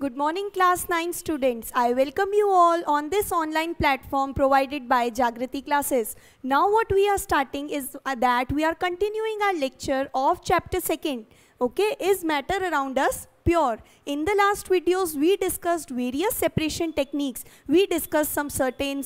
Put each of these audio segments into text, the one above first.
Good morning, class 9 students. I welcome you all on this online platform provided by Jagrati Classes. Now what we are starting is that we are continuing our lecture of chapter 2nd. Okay, is matter around us pure? In the last videos, we discussed various separation techniques. We discussed some certain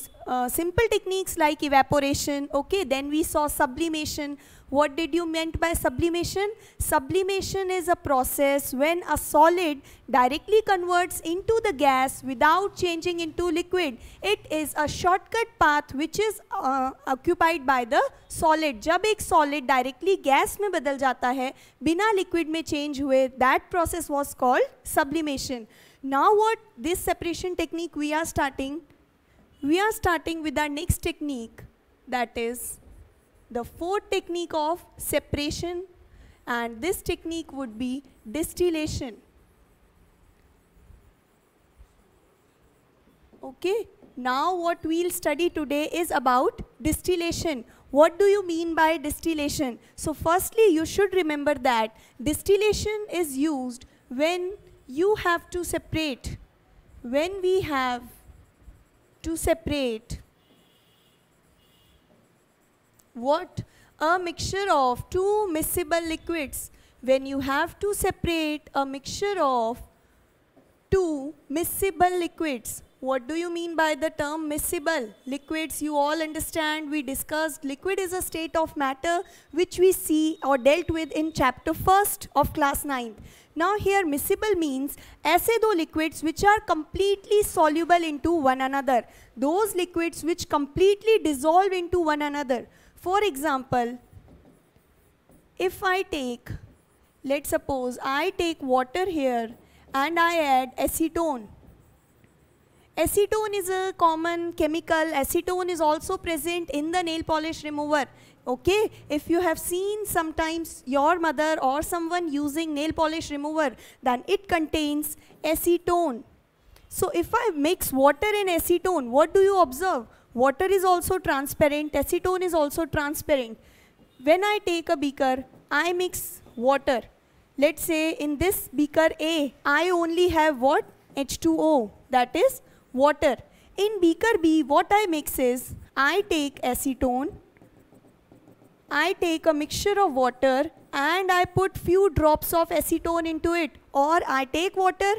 simple techniques like evaporation. Okay, then we saw sublimation. What did you meant by sublimation? Sublimation is a process when a solid directly converts into the gas without changing into liquid. It is a shortcut path which is occupied by the solid. जब एक solid directly gas में बदल जाता है बिना liquid में change हुए, that process was called sublimation. Now what this separation technique we are starting? We are starting with our next technique, that is the fourth technique of separation, and this technique would be distillation. Okay, now what we'll study today is about distillation. What do you mean by distillation? So firstly, you should remember that distillation is used when you have to separate, when we have to separate what? A mixture of two miscible liquids. When you have to separate a mixture of two miscible liquids. What do you mean by the term miscible? Liquids, you all understand, we discussed liquid is a state of matter which we see or dealt with in chapter 1st of class 9. Now here miscible means ऐसे दो liquids which are completely soluble into one another. Those liquids which completely dissolve into one another. For example, if I take, let's suppose I take water here and I add acetone. Acetone is a common chemical. Acetone is also present in the nail polish remover. Okay, if you have seen sometimes your mother or someone using nail polish remover, then it contains acetone. So if I mix water and acetone, what do you observe? Water is also transparent, acetone is also transparent. When I take a beaker, I mix water. Let's say in this beaker A, I only have what? H2O, that is water. In beaker B, what I mix is, I take acetone, I take a mixture of water and I put few drops of acetone into it. Or I take water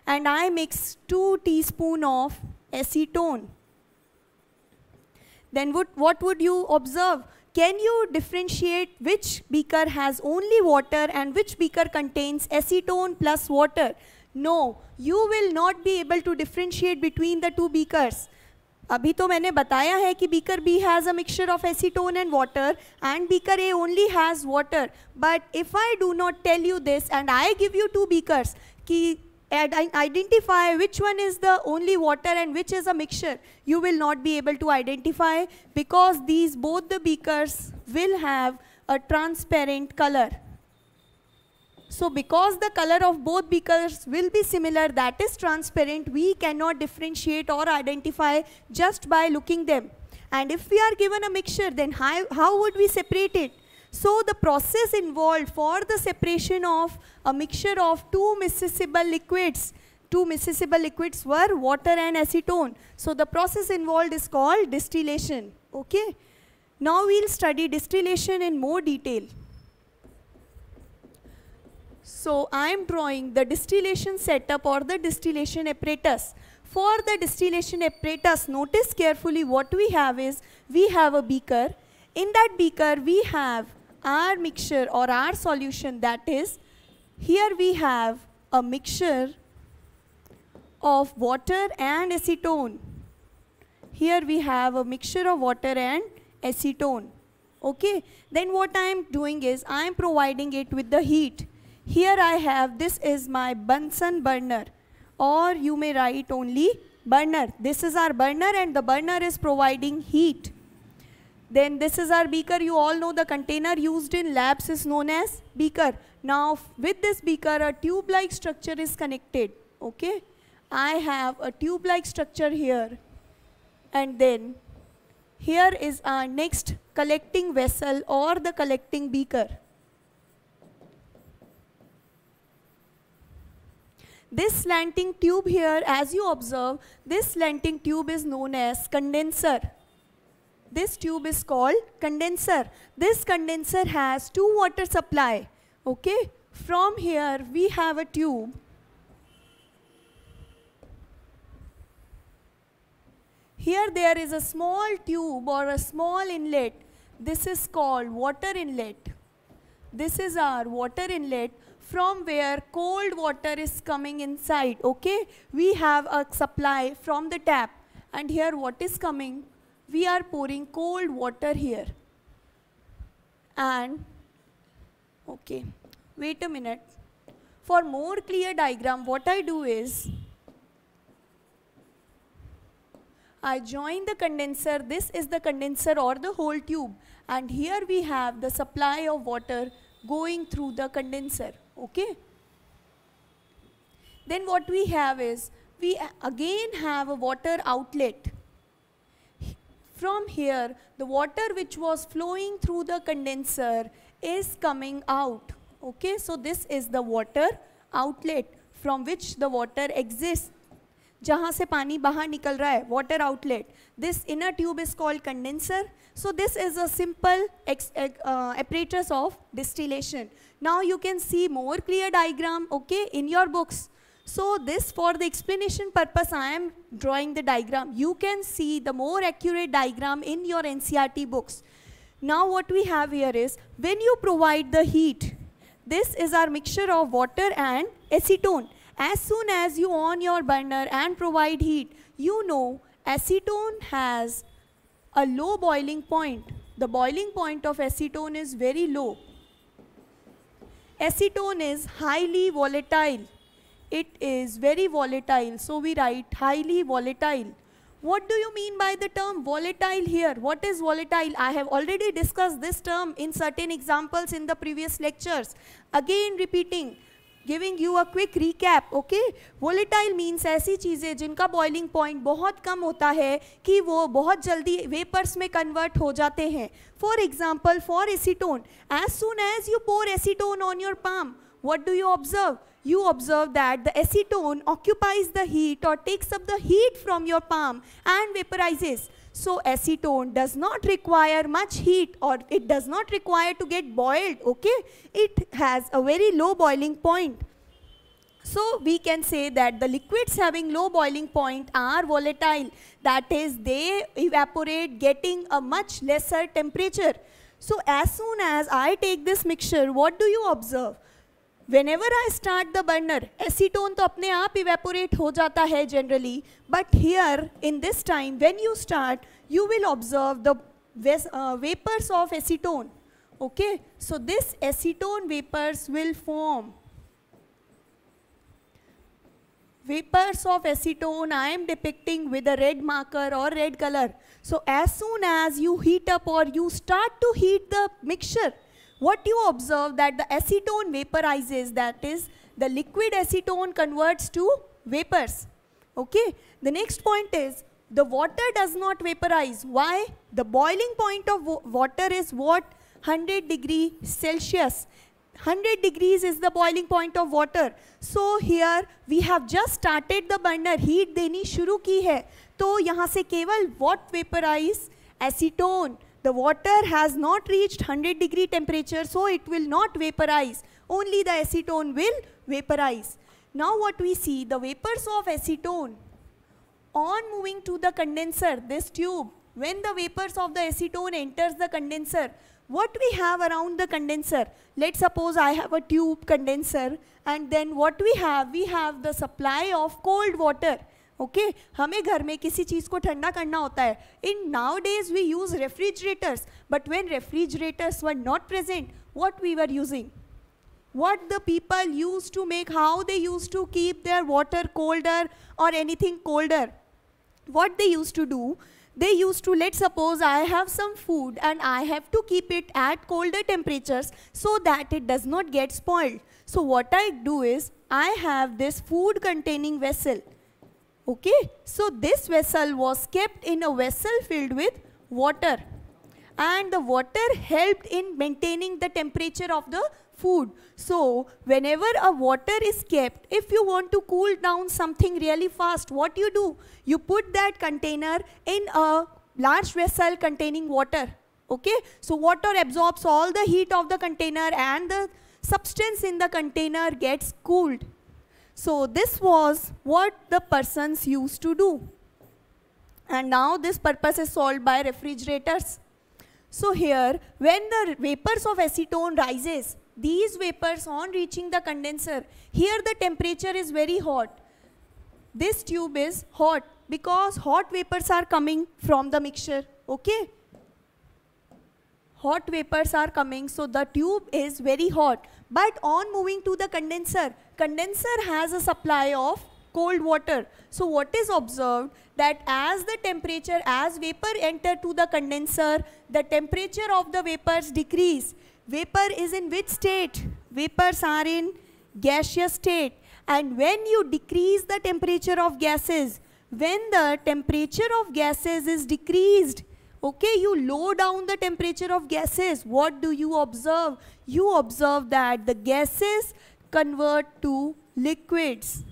and I mix 2 teaspoons of acetone. Then what would you observe? Can you differentiate which beaker has only water and which beaker contains acetone plus water? No, you will not be able to differentiate between the two beakers. अभी तो मैंने बताया है कि beaker B has a mixture of acetone and water and beaker A only has water. But if I do not tell you this and I give you two beakers, कि identify which one is the only water and which is a mixture, you will not be able to identify because these both the beakers will have a transparent color. So because the color of both beakers will be similar, that is transparent, we cannot differentiate or identify just by looking them. And if we are given a mixture, then how would we separate it? So the process involved for the separation of a mixture of two miscible liquids were water and acetone. So the process involved is called distillation. Okay. Now we'll study distillation in more detail. So I am drawing the distillation setup or the distillation apparatus. For the distillation apparatus, notice carefully what we have is, we have a beaker. In that beaker we have our mixture or our solution, that is, here we have a mixture of water and acetone. Here we have a mixture of water and acetone. Okay, then what I am doing is, I am providing it with the heat. Here I have, this is my Bunsen burner, or you may write only burner. This is our burner and the burner is providing heat. Then this is our beaker. You all know the container used in labs is known as beaker. Now with this beaker, a tube-like structure is connected. Okay, I have a tube-like structure here, and then here is our next collecting vessel or the collecting beaker. This slanting tube here, as you observe, this slanting tube is known as condenser. This tube is called condenser. This condenser has two water supply. Okay, from here we have a tube. Here there is a small tube or a small inlet. This is called water inlet. This is our water inlet from where cold water is coming inside. Okay, we have a supply from the tap, and here what is coming? We are pouring cold water here. And okay, wait a minute. For more clear diagram, what I do is I join the condenser. This is the condenser or the whole tube, and here we have the supply of water going through the condenser. Okay. Then what we have is, we again have a water outlet. From here, the water which was flowing through the condenser is coming out. Okay, so this is the water outlet from which the water exists. जहाँ से पानी बाहर निकल रहा है, water outlet. This inner tube is called condenser. So this is a simple apparatus of distillation. Now you can see more clear diagram, okay, in your books. So this, for the explanation purpose, I am drawing the diagram. You can see the more accurate diagram in your NCERT books. Now what we have here is, when you provide the heat, this is our mixture of water and acetone. As soon as you on your burner and provide heat, you know acetone has a low boiling point. The boiling point of acetone is very low. Acetone is highly volatile. It is very volatile. So we write highly volatile. What do you mean by the term volatile here? What is volatile? I have already discussed this term in certain examples in the previous lectures. Again repeating, giving you a quick recap, okay? Volatile means ऐसी चीज़ें जिनका boiling point बहुत कम होता है कि वो बहुत जल्दी vapors में convert हो जाते हैं. For example, for acetone, as soon as you pour acetone on your palm, what do you observe? You observe that the acetone occupies the heat or takes up the heat from your palm and vaporizes. So acetone does not require much heat, or it does not require to get boiled, okay? It has a very low boiling point. So we can say that the liquids having low boiling point are volatile. That is, they evaporate getting a much lesser temperature. So as soon as I take this mixture, what do you observe? Whenever I start the burner, acetone तो अपने आप evaporate हो जाता है generally, but here in this time when you start, you will observe the vapors of acetone. Okay, so this acetone vapors will form. Vapors of acetone I am depicting with a red marker or red color. So as soon as you heat up or you start to heat the mixture, what you observe that the acetone vaporizes, that is, the liquid acetone converts to vapors. Okay. The next point is, the water does not vaporize. Why? The boiling point of water is what? 100 degrees Celsius. 100 degrees is the boiling point of water. So here we have just started the burner, heat देनी शुरू की है. तो यहाँ से केवल what vaporize? Acetone. The water has not reached 100 degree temperature, so it will not vaporize. Only the acetone will vaporize. Now what we see, the vapors of acetone on moving to the condenser, this tube, when the vapors of the acetone enters the condenser, what we have around the condenser? Let's suppose I have a tube condenser, and then what we have the supply of cold water. Okay, हमें घर में किसी चीज़ को ठंडा करना होता है. In nowadays we use refrigerators, but when refrigerators were not present, what we were using? What the people used to make, how they used to keep their water colder or anything colder? What they used to do? They used to, let's suppose I have some food and I have to keep it at colder temperatures so that it does not get spoiled. So what I do is, I have this food containing vessel. Okay, so this vessel was kept in a vessel filled with water, and the water helped in maintaining the temperature of the food. So whenever a water is kept, if you want to cool down something really fast, what you do? You put that container in a large vessel containing water. Okay, so water absorbs all the heat of the container and the substance in the container gets cooled. So this was what the persons used to do. And now this purpose is solved by refrigerators. So here, when the vapors of acetone rises, these vapors on reaching the condenser, here the temperature is very hot. This tube is hot because hot vapors are coming from the mixture. Okay? Hot vapors are coming, so the tube is very hot. But on moving to the condenser, condenser has a supply of cold water. So what is observed, that as the temperature, as vapor enter to the condenser, the temperature of the vapors decrease. Vapor is in which state? Vapors are in gaseous state. And when you decrease the temperature of gases, when the temperature of gases is decreased, okay, you lower down the temperature of gases, what do you observe? You observe that the gases convert to liquids.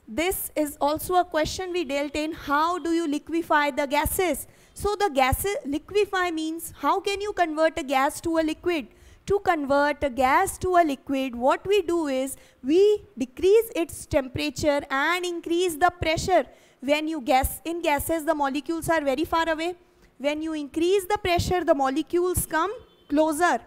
This is also a question we dealt in. How do you liquefy the gases? So the gases, liquefy means how can you convert a gas to a liquid? To convert a gas to a liquid, what we do is we decrease its temperature and increase the pressure. When you in gases, the molecules are very far away. When you increase the pressure, the molecules come closer.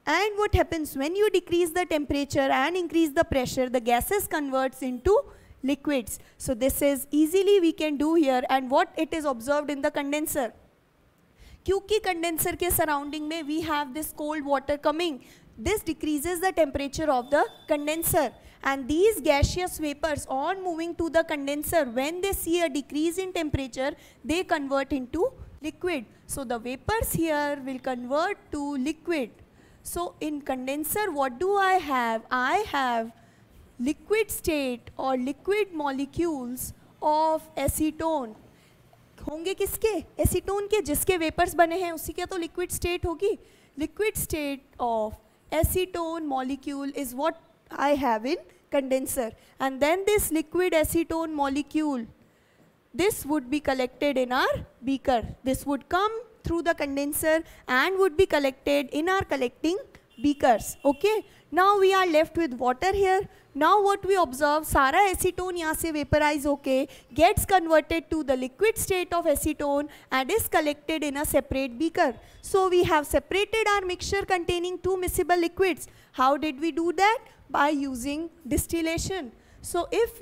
And what happens when you decrease the temperature and increase the pressure, the gases converts into liquids. So this is easily we can do here, and what it is observed in the condenser. क्योंकि condenser के surrounding में we have this cold water coming, this decreases the temperature of the condenser, and these gaseous vapors on moving to the condenser, when they see a decrease in temperature, they convert into liquid. So the vapors here will convert to liquid. So in condenser, what do I have? I have liquid state or liquid molecules of acetone. होंगे किसके? Acetone के, जिसके vapours बने हैं उसी के तो liquid state होगी. Liquid state of acetone molecule is what I have in condenser, and then this liquid acetone molecule, this would be collected in our beaker. This would come through the condenser and would be collected in our collecting beakers. Okay, now we are left with water here. Now what we observe, सारा acetone यहाँ से vaporize होके gets converted to the liquid state of acetone and is collected in a separate beaker. So we have separated our mixture containing two miscible liquids. How did we do that? By using distillation. So if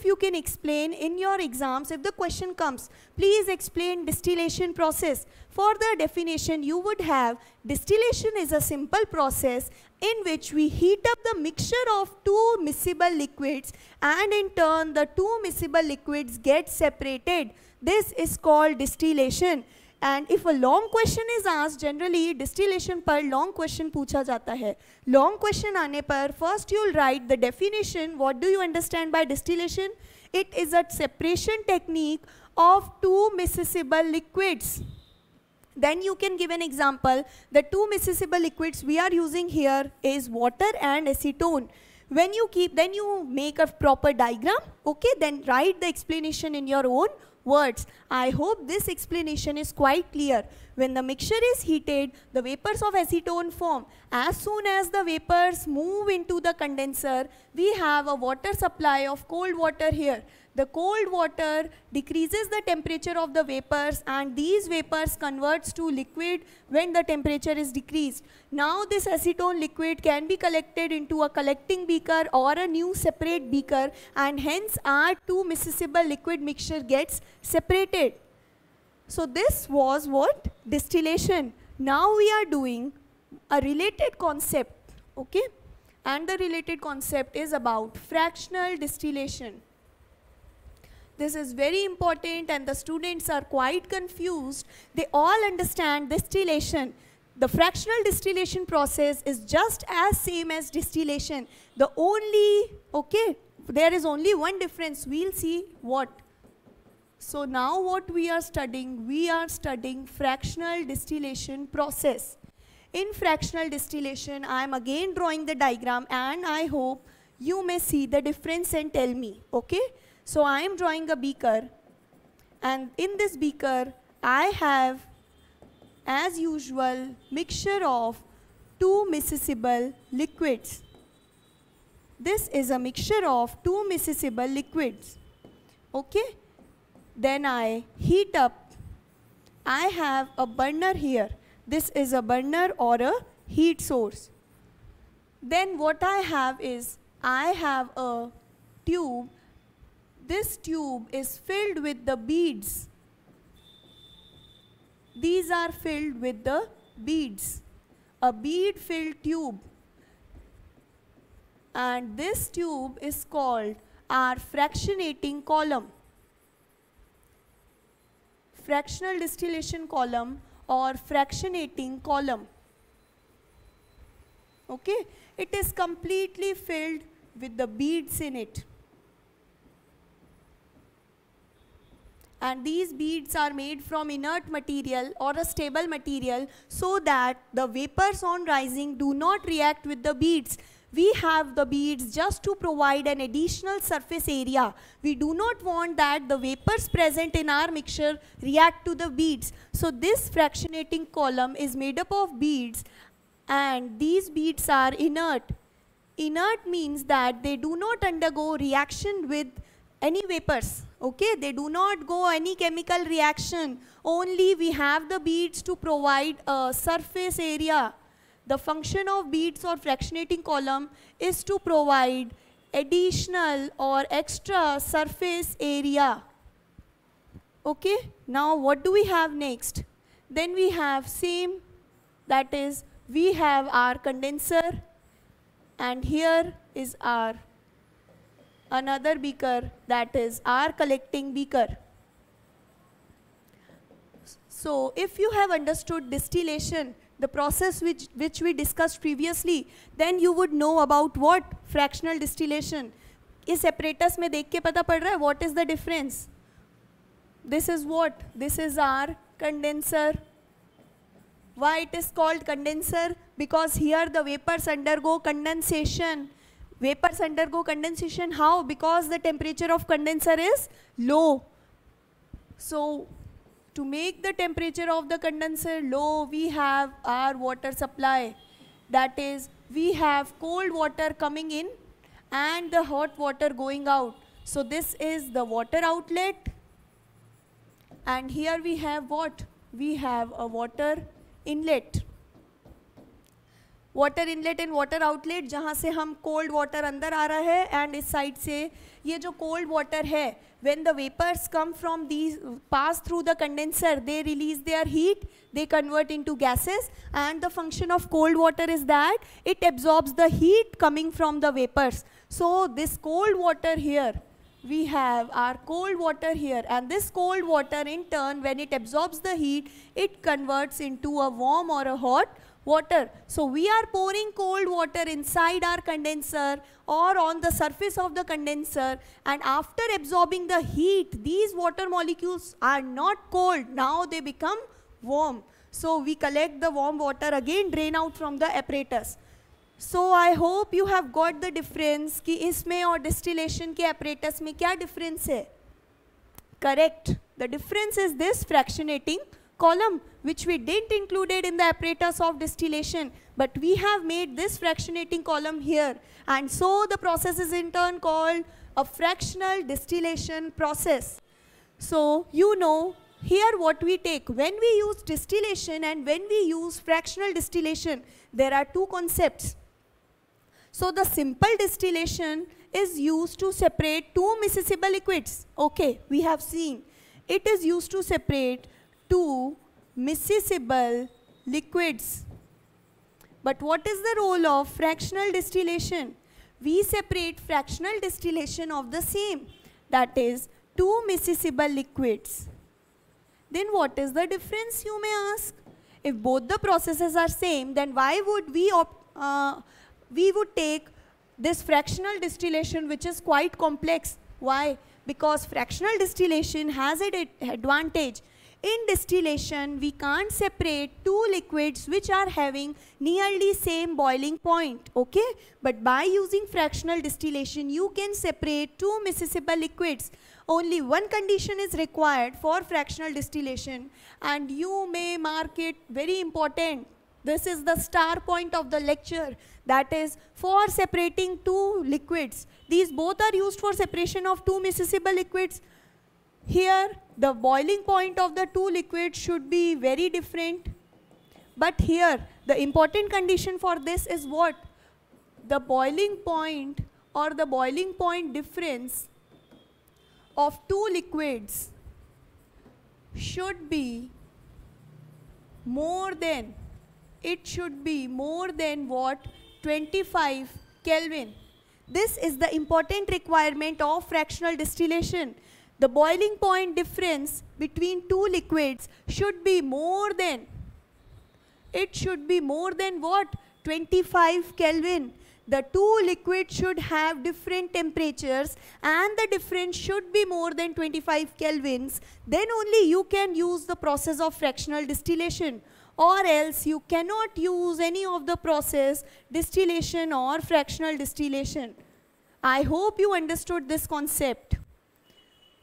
you can explain in your exams, if the question comes, please explain distillation process. For the definition, you would have distillation is a simple process in which we heat up the mixture of two miscible liquids, and in turn the two miscible liquids get separated. This is called distillation. And if a long question is asked, generally distillation पर long question पूछा जाता है. Long question आने पर first you'll write the definition. What do you understand by distillation? It is a separation technique of two miscible liquids. Then you can give an example. The two miscible liquids we are using here is water and acetone. When you then you make a proper diagram. Okay, then write the explanation in your own words. I hope this explanation is quite clear. When the mixture is heated, the vapors of acetone form. As soon as the vapors move into the condenser, we have a water supply of cold water here. The cold water decreases the temperature of the vapors, and these vapors converts to liquid when the temperature is decreased. Now this acetone liquid can be collected into a collecting beaker or a new separate beaker, and hence our two miscible liquid mixture gets separated. So this was what? Distillation. Now we are doing a related concept, okay? And the related concept is about fractional distillation. This is very important and the students are quite confused. They all understand distillation. The fractional distillation process is just as same as distillation. The only, okay, there is only one difference. We'll see what. So now what we are studying fractional distillation process. in fractional distillation, I am again drawing the diagram, and I hope you may see the difference and tell me, okay? So I am drawing a beaker, and in this beaker, I have, as usual, mixture of two miscible liquids. This is a mixture of two miscible liquids, okay? Then I heat up. I have a burner here. This is a burner or a heat source. Then what I have is, I have a tube. This tube is filled with the beads. These are filled with the beads. A bead filled tube. And this tube is called our fractionating column. Fractional distillation column or fractionating column. Okay, it is completely filled with the beads in it. And these beads are made from inert material or a stable material, so that the vapors on rising do not react with the beads. We have the beads just to provide an additional surface area. We do not want that the vapors present in our mixture react to the beads. So this fractionating column is made up of beads, and these beads are inert. Inert means that they do not undergo reaction with any vapors. Okay, they do not go any chemical reaction. Only we have the beads to provide a surface area. The function of beads or fractionating column is to provide additional or extra surface area. Okay, now what do we have next? Then we have same, that is, we have our condenser, and here is our another beaker, that is our collecting beaker. So if you have understood distillation, the process which we discussed previously, then you would know about what? Fractional distillation. इस apparatus में देख के पता पड़ रहा है what is the difference? This is what? This is our condenser. Why it is called condenser? Because here the vapors undergo condensation. Vapors undergo condensation. How? Because the temperature of condenser is low. So to make the temperature of the condenser low, we have our water supply. That is, we have cold water coming in and the hot water going out. So this is the water outlet. And here we have what? We have a water inlet. Water inlet and water outlet, जहाँ से हम cold water अंदर आ रहा है, and इस side से ये जो कोल्ड वाटर है, when the vapors come from these, pass through the condenser, they release their heat, they convert into gases, and the function of cold water is that it absorbs the heat coming from the vapors. So this cold water here, we have our cold water here, and this cold water in turn, when it absorbs the heat, it converts into a warm or a hot water. So we are pouring cold water inside our condenser or on the surface of the condenser, and after absorbing the heat, these water molecules are not cold, now they become warm. So we collect the warm water, again drain out from the apparatus. So I hope you have got the difference कि इसमें और distillation के apparatus में क्या difference है? Correct. The difference is this fractionating column, which we didn't included in the apparatus of distillation, but we have made this fractionating column here, and so the process is in turn called a fractional distillation process. So you know here what we take when we use distillation and when we use fractional distillation, there are two concepts. So the simple distillation is used to separate two miscible liquids. Okay, we have seen it is used to separate two miscible liquids. But what is the role of fractional distillation? We separate fractional distillation of the same, that is two miscible liquids. Then what is the difference, you may ask? If both the processes are same, then why would we would take this fractional distillation, which is quite complex? Why? Because fractional distillation has an advantage. in distillation we can't separate two liquids which are having nearly same boiling point, okay? But by using fractional distillation you can separate two miscible liquids. Only one condition is required for fractional distillation, and you may mark it very important. This is the star point of the lecture, that is for separating two liquids. These both are used for separation of two miscible liquids. Here the boiling point of the two liquids should be very different. But here the important condition for this is what? The boiling point or the boiling point difference of two liquids should be more than, it should be more than what? 25 Kelvin. This is the important requirement of fractional distillation. The boiling point difference between two liquids should be more than, it should be more than what? 25 Kelvin. The two liquids should have different temperatures and the difference should be more than 25 kelvins. Then only you can use the process of fractional distillation, or else you cannot use any of the process, distillation or fractional distillation. I hope you understood this concept.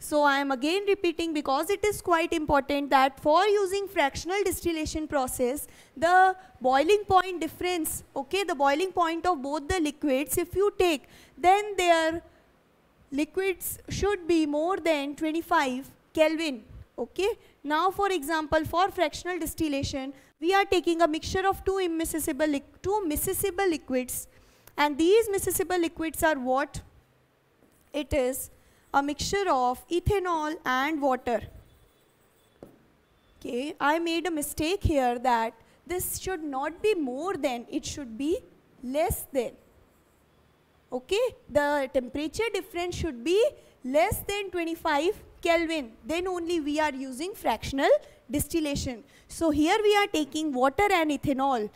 So I am again repeating because it is quite important that for using fractional distillation process, the boiling point difference, okay, the boiling point of both the liquids, if you take, then their liquids should be more than 25 Kelvin, okay. Now for example, for fractional distillation, we are taking a mixture of two miscible liquids, and these miscible liquids are what? It is a mixture of ethanol and water. Okay, I made a mistake here that this should not be more than, it should be less than. Okay, the temperature difference should be less than 25 Kelvin. Then only we are using fractional distillation. So here we are taking water and ethanol.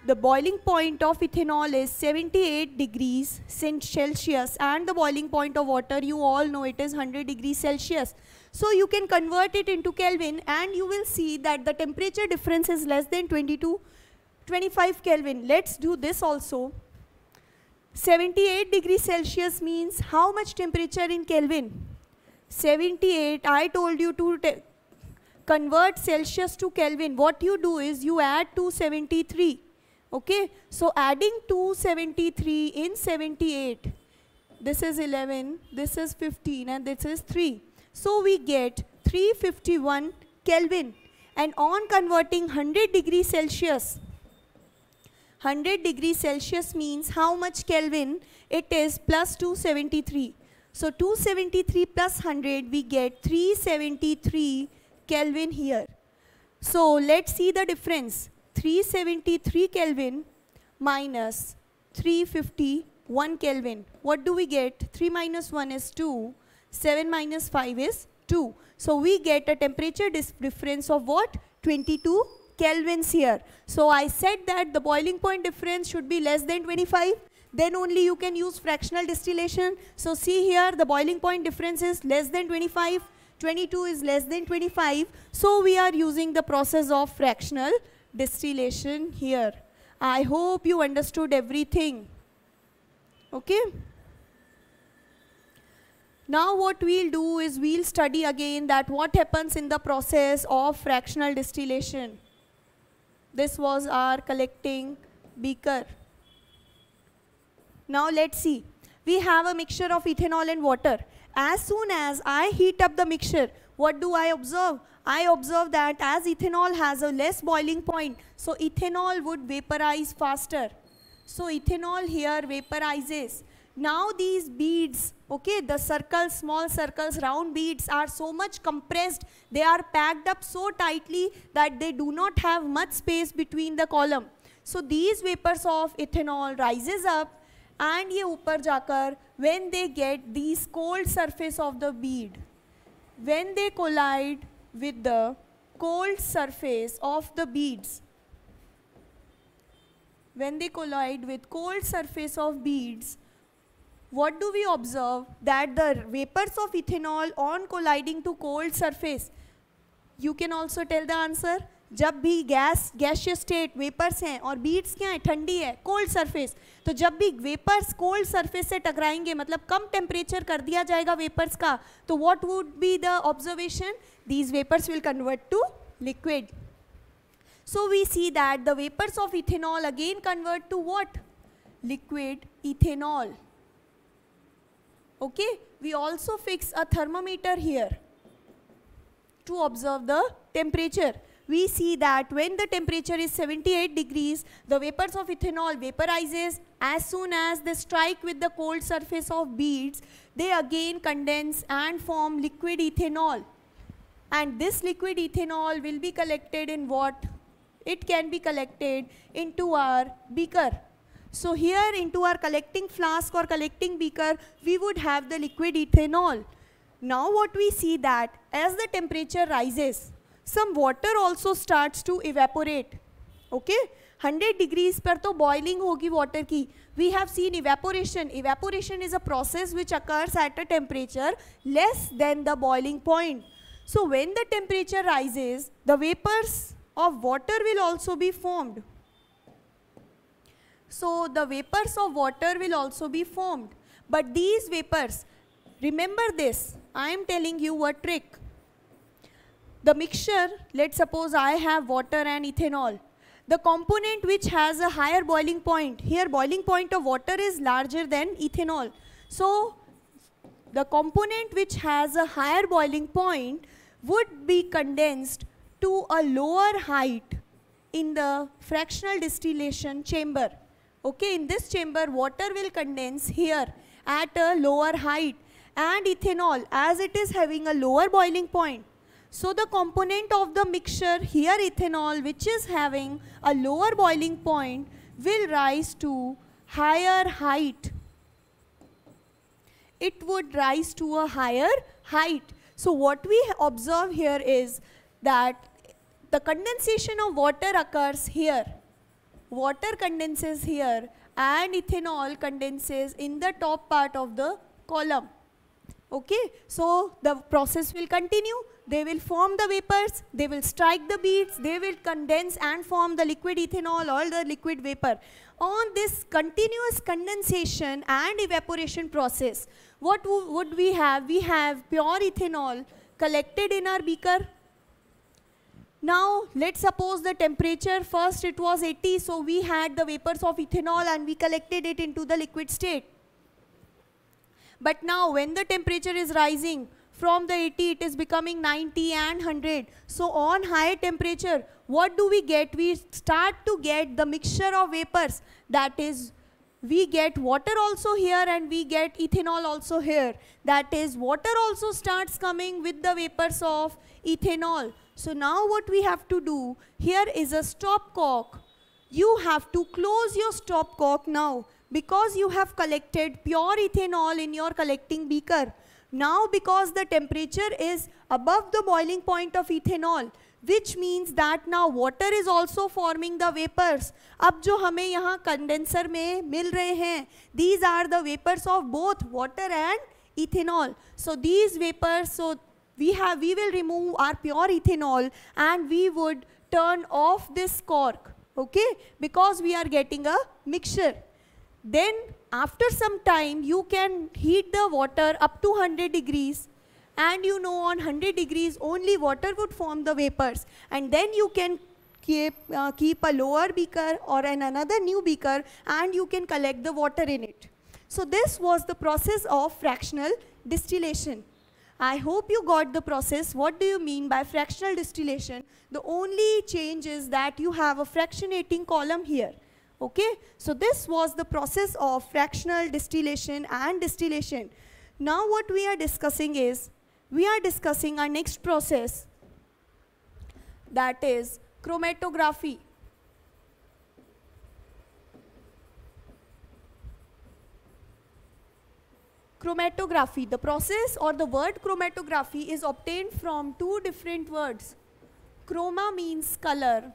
The boiling point of ethanol is 78 degrees Celsius and the boiling point of water, you all know, it is 100 degrees Celsius. So you can convert it into Kelvin and you will see that the temperature difference is less than 25 Kelvin. Let's do this also. 78 degrees Celsius means how much temperature in Kelvin? 78, I told you to convert Celsius to Kelvin. What you do is you add 273. Okay, so adding 273 in 78, this is 11, this is 15 and this is 3. So we get 351 Kelvin, and on converting 100 degrees Celsius, 100 degrees Celsius means how much Kelvin? It is plus 273. So 273 plus 100, we get 373 Kelvin here. So let's see the difference. 373 Kelvin minus 351 Kelvin. What do we get? 3 minus 1 is 2. 7 minus 5 is 2. So we get a temperature difference of what? 22 Kelvins here. So I said that the boiling point difference should be less than 25. Then only you can use fractional distillation. So see here, the boiling point difference is less than 25. 22 is less than 25. So we are using the process of fractional distillation here. I hope you understood everything. Okay. Now what we'll do is we'll study again that what happens in the process of fractional distillation. This was our collecting beaker. Now let's see. We have a mixture of ethanol and water. As soon as I heat up the mixture, what do I observe? I observe that as ethanol has a less boiling point, so ethanol would vaporize faster. So ethanol here vaporizes. Now these beads, okay, the circles, small circles, round beads are so much compressed, they are packed up so tightly that they do not have much space between the column. So these vapors of ethanol rises up, and ये ऊपर जाकर when they get these cold surface of the bead, when they collide with the cold surface of the beads, when they collide with cold surface of beads, what do we observe? That the vapors of ethanol on colliding to cold surface, you can also tell the answer. जब भी gaseous state vapours हैं और beads क्या है, ठंडी है, cold surface, तो जब भी वेपर्स कोल्ड सरफेस से टकराएंगे, मतलब कम टेम्परेचर कर दिया जाएगा वेपर्स का, तो what would be the observation? These vapours will convert to liquid. So we see that the vapors of ethanol again convert to what? Liquid ethanol. Okay, we also fix a thermometer here to observe the temperature. We see that when the temperature is 78 degrees, the vapors of ethanol vaporizes. As soon as they strike with the cold surface of beads, they again condense and form liquid ethanol. And this liquid ethanol will be collected in what? It can be collected into our beaker. So here into our collecting flask or collecting beaker, we would have the liquid ethanol. Now what we see that as the temperature rises, some water also starts to evaporate. Okay, 100 degrees पर तो boiling होगी water की. We have seen evaporation. Evaporation is a process which occurs at a temperature less than the boiling point. So when the temperature rises, the vapors of water will also be formed. So the vapors of water will also be formed. But these vapors, remember this, I am telling you a trick. The mixture, let's suppose I have water and ethanol. The component which has a higher boiling point, here boiling point of water is larger than ethanol. So the component which has a higher boiling point would be condensed to a lower height in the fractional distillation chamber. Okay, in this chamber water will condense here at a lower height, and ethanol, as it is having a lower boiling point, so the component of the mixture here, ethanol, which is having a lower boiling point, will rise to higher height. It would rise to a higher height. So what we observe here is that the condensation of water occurs here. Water condenses here and ethanol condenses in the top part of the column. Okay, so the process will continue. They will form the vapors, they will strike the beads, they will condense and form the liquid ethanol or the liquid vapor. On this continuous condensation and evaporation process, what would we have? We have pure ethanol collected in our beaker. Now let's suppose the temperature, first it was 80, so we had the vapors of ethanol and we collected it into the liquid state. But now when the temperature is rising, from the 80 it is becoming 90 and 100. So on higher temperature, what do we get? We start to get the mixture of vapors. That is, we get water also here and we get ethanol also here. That is, water also starts coming with the vapors of ethanol. So now what we have to do, here is a stopcock. You have to close your stopcock now because you have collected pure ethanol in your collecting beaker. Now because the temperature is above the boiling point of ethanol, which means that now water is also forming the vapors. अब जो हमें यहाँ condenser में मिल रहे हैं, these are the vapors of both water and ethanol. So these vapors, so we will remove our pure ethanol and we would turn off this cork, okay, because we are getting a mixture. Then after some time you can heat the water up to 100 degrees, and you know on 100 degrees only water would form the vapors, and then you can keep a lower beaker or another new beaker and you can collect the water in it. So this was the process of fractional distillation. I hope you got the process. What do you mean by fractional distillation? The only change is that you have a fractionating column here. Okay, so this was the process of fractional distillation and distillation. Now what we are discussing is, we are discussing our next process, that is chromatography. Chromatography, the process or the word chromatography is obtained from two different words. Chroma means color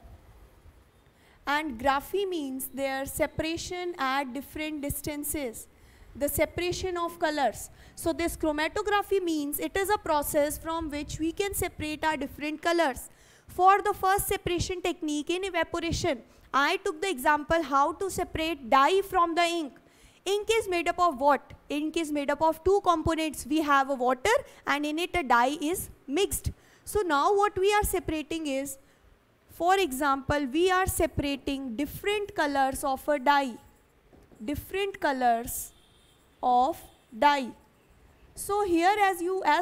and graphy means their separation at different distances. the separation of colors. So this chromatography means it is a process from which we can separate our different colors. For the first separation technique in evaporation, I took the example how to separate dye from the ink. Ink is made up of what? Ink is made up of two components. We have a water and in it a dye is mixed. So now what we are separating is, for example, we are separating different colors of a dye. Different colors of dye. So here as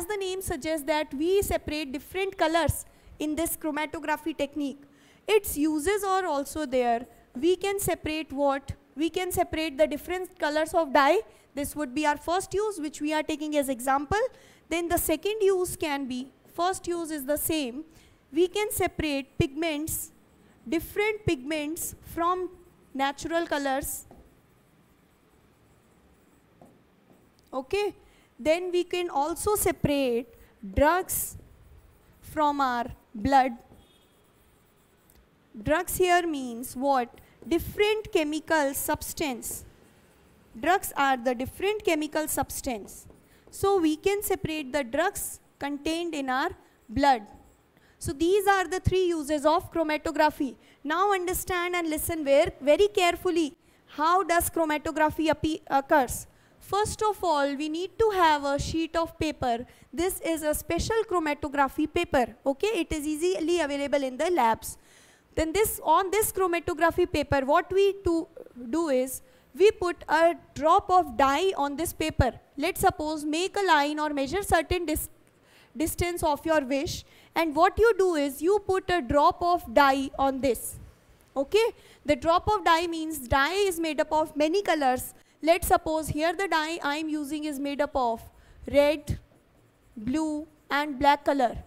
the name suggests that we separate different colors in this chromatography technique. Its uses are also there. We can separate what? We can separate the different colors of dye. This would be our first use, which we are taking as example. Then the second use can be, first use is the same. We can separate pigments, different pigments from natural colors. Okay. Then we can also separate drugs from our blood. Drugs here means what? Different chemical substance. Drugs are the different chemical substance. So we can separate the drugs contained in our blood. So these are the three uses of chromatography. Now understand and listen very carefully. How does chromatography occurs? First of all, we need to have a sheet of paper. This is a special chromatography paper. Okay, it is easily available in the labs. Then on this chromatography paper, what we do is, we put a drop of dye on this paper. Let's suppose make a line or measure certain distance of your wish, and what you do is you put a drop of dye on this. Okay, the drop of dye means dye is made up of many colors. Let's suppose here the dye I am using is made up of red, blue and black color.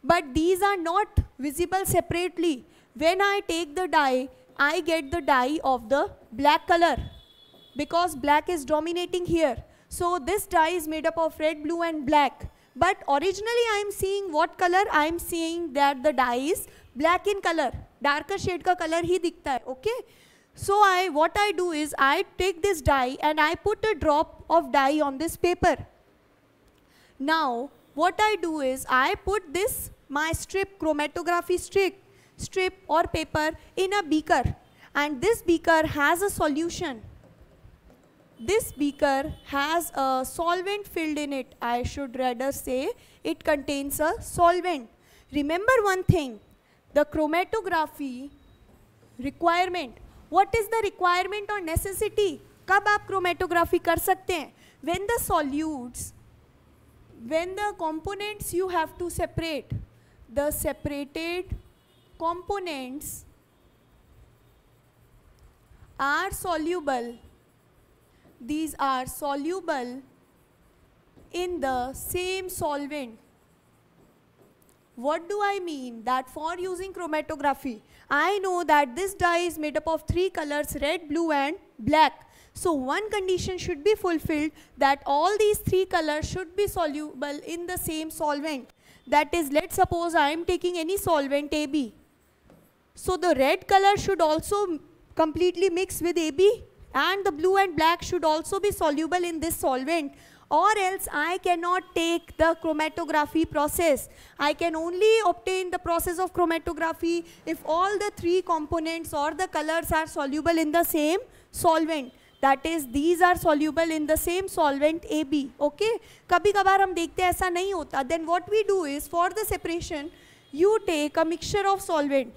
But these are not visible separately. When I take the dye, I get the dye of the black color because black is dominating here. So this dye is made up of red, blue and black. But originally I am seeing what color? I am seeing that the dye is black in color. Darker shade ka color hi dikhta hai. Okay. So what I do is I take this dye and I put a drop of dye on this paper. Now what I do is I put this my chromatography strip or paper in a beaker, and this beaker has a solution. This beaker has a solvent filled in it. I should rather say it contains a solvent. Remember one thing, the chromatography requirement. What is the requirement or necessity? कब आप chromatography कर सकते हैं? When the solutes, when the components you have to separate, the separated components are soluble. These are soluble in the same solvent. What do I mean? That for using chromatography, I know that this dye is made up of three colors, red, blue and black. So one condition should be fulfilled, that all these three colors should be soluble in the same solvent. That is, let's suppose I am taking any solvent AB. So the red color should also completely mix with AB, and the blue and black should also be soluble in this solvent, or else I cannot take the chromatography process. I can only obtain the process of chromatography if all the three components or the colors are soluble in the same solvent. That is, these are soluble in the same solvent AB. Okay? कभी कभार हम देखते हैं ऐसा नहीं होता. Then what we do is, for the separation, you take a mixture of solvent.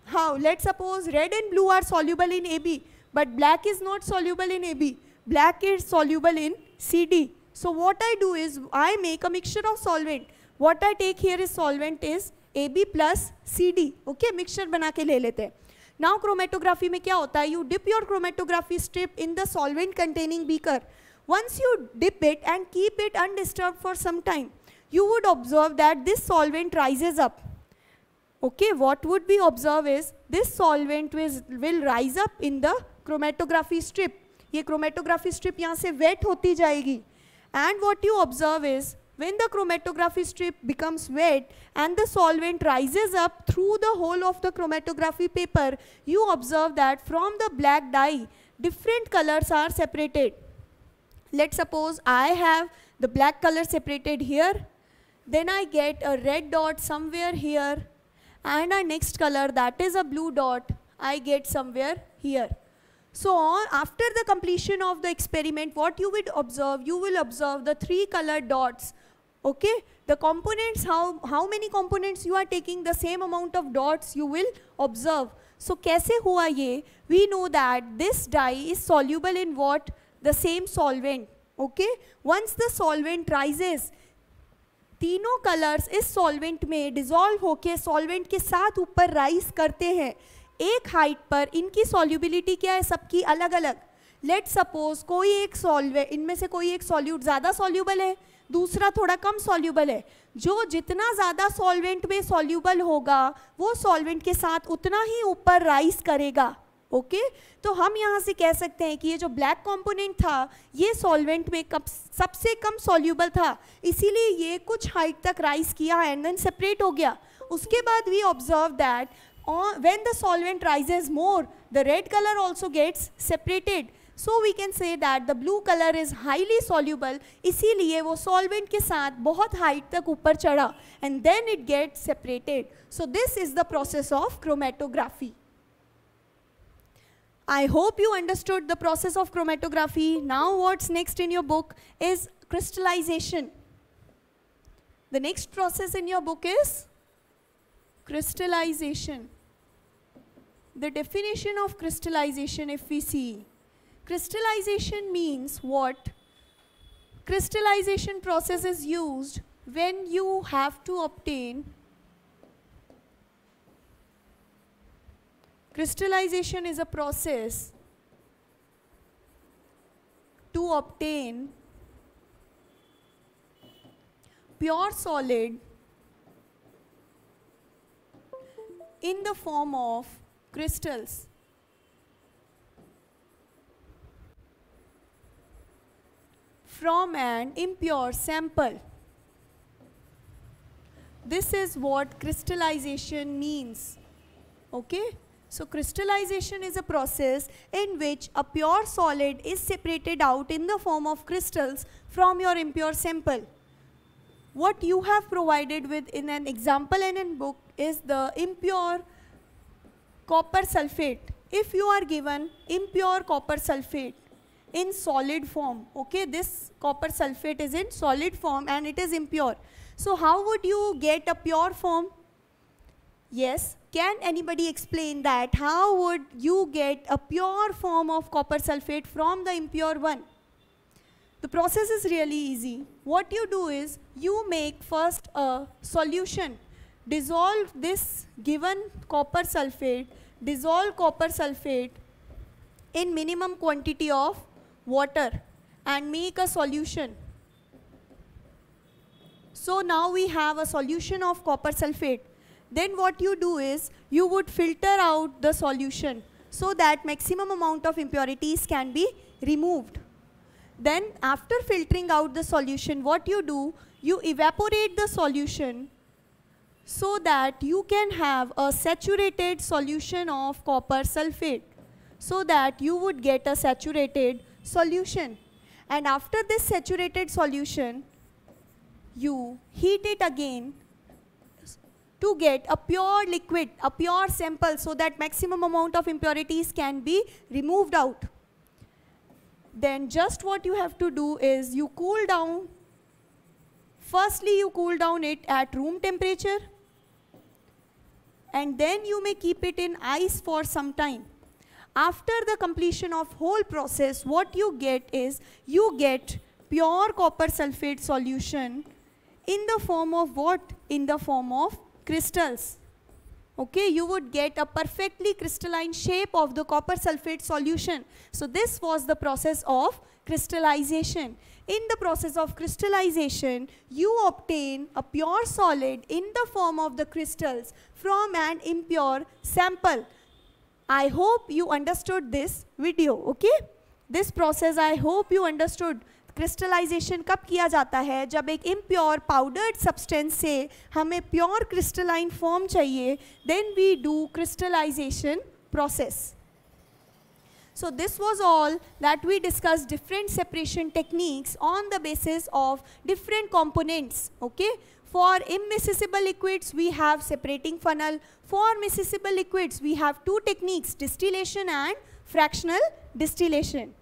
How? Let's suppose red and blue are soluble in AB, but black is not soluble in AB. Black is soluble in CD. So what I do is, I make a mixture of solvent. What I take here is solvent is AB plus CD. Okay? Mixture बना के ले लेते हैं. Now chromatography में क्या होता है? You dip your chromatography strip in the solvent containing beaker. Once you dip it and keep it undisturbed for some time, you would observe that this solvent rises up. Okay, what would we observe is, this solvent will rise up in the chromatography strip. ये chromatography strip यहाँ से wet होती जाएगी. And what you observe is, when the chromatography strip becomes wet and the solvent rises up through the whole of the chromatography paper, you observe that from the black dye, different colors are separated. Let's suppose I have the black color separated here, then I get a red dot somewhere here, and our next color, that is a blue dot, I get somewhere here. So after the completion of the experiment, what you will observe? You will observe the 3 colored dots. Okay, the components, how many components you are taking, the same amount of dots you will observe. So कैसे हुआ ये? We know that this dye is soluble in what? The same solvent. Okay, once the solvent rises, तीनों colours इस solvent में dissolve होके solvent के साथ ऊपर राइज करते हैं एक हाइट पर. इनकी सॉल्युबिलिटी क्या है? सबकी अलग अलग. लेट सपोज कोई एक सॉल्वेंट, इनमें से कोई एक सॉल्यूट ज़्यादा सॉल्यूबल है, दूसरा थोड़ा कम सॉल्यूबल है. जो जितना ज़्यादा सॉल्वेंट में सॉल्यूबल होगा वो सॉल्वेंट के साथ उतना ही ऊपर राइज करेगा. ओके, तो हम यहाँ से कह सकते हैं कि ये जो ब्लैक कंपोनेंट था ये सॉल्वेंट में सबसे कम सॉल्यूबल था, इसीलिए ये कुछ हाइट तक राइज किया एंड देन सेपरेट हो गया. उसके बाद we observe that when the solvent rises more, the red colour also gets separated. So we can say that the blue colour is highly soluble, इसीलिए वो सॉल्वेंट के साथ बहुत हाइट तक ऊपर चढ़ा and then it gets separated. So this is the process of chromatography. I hope you understood the process of chromatography. Now what's next in your book is crystallization. The next process in your book is crystallization. The definition of crystallization, if we see, crystallization means what? Crystallization process is used when you have to obtain crystallization is a process to obtain pure solid in the form of crystals. From an impure sample. This is what crystallization means. Okay? So crystallization is a process in which a pure solid is separated out in the form of crystals from your impure sample. What you have provided with in an example and in book is the impure copper sulfate. If you are given impure copper sulfate in solid form, okay, this copper sulfate is in solid form and it is impure. So how would you get a pure form? Yes. Can anybody explain that? How would you get a pure form of copper sulfate from the impure one? The process is really easy. What you do is you make first a solution. Dissolve this given copper sulfate, dissolve copper sulfate in minimum quantity of water and make a solution. So now we have a solution of copper sulfate. Then what you do is you would filter out the solution so that maximum amount of impurities can be removed. Then after filtering out the solution, what you do, you evaporate the solution so that you can have a saturated solution of copper sulfate, so that you would get a saturated solution. And after this saturated solution, you heat it again to get a pure liquid, a pure sample, so that maximum amount of impurities can be removed out. Then just what you have to do is you cool down. Firstly, you cool down it at room temperature, and then you may keep it in ice for some time. After the completion of whole process, what you get is you get pure copper sulfate solution in the form of what? In the form of crystals. Okay, you would get a perfectly crystalline shape of the copper sulfate solution. So this was the process of crystallization. In the process of crystallization, you obtain a pure solid in the form of the crystals from an impure sample. I hope you understood this video, okay? This process I hope you understood. Crystallization कब किया जाता है? जब एक impure powdered substance से हमें pure crystalline form चाहिए, then we do crystallization process. So this was all that we discussed different separation techniques on the basis of different components. Okay. For immiscible liquids, we have separating funnel. For miscible liquids, we have two techniques, distillation and fractional distillation.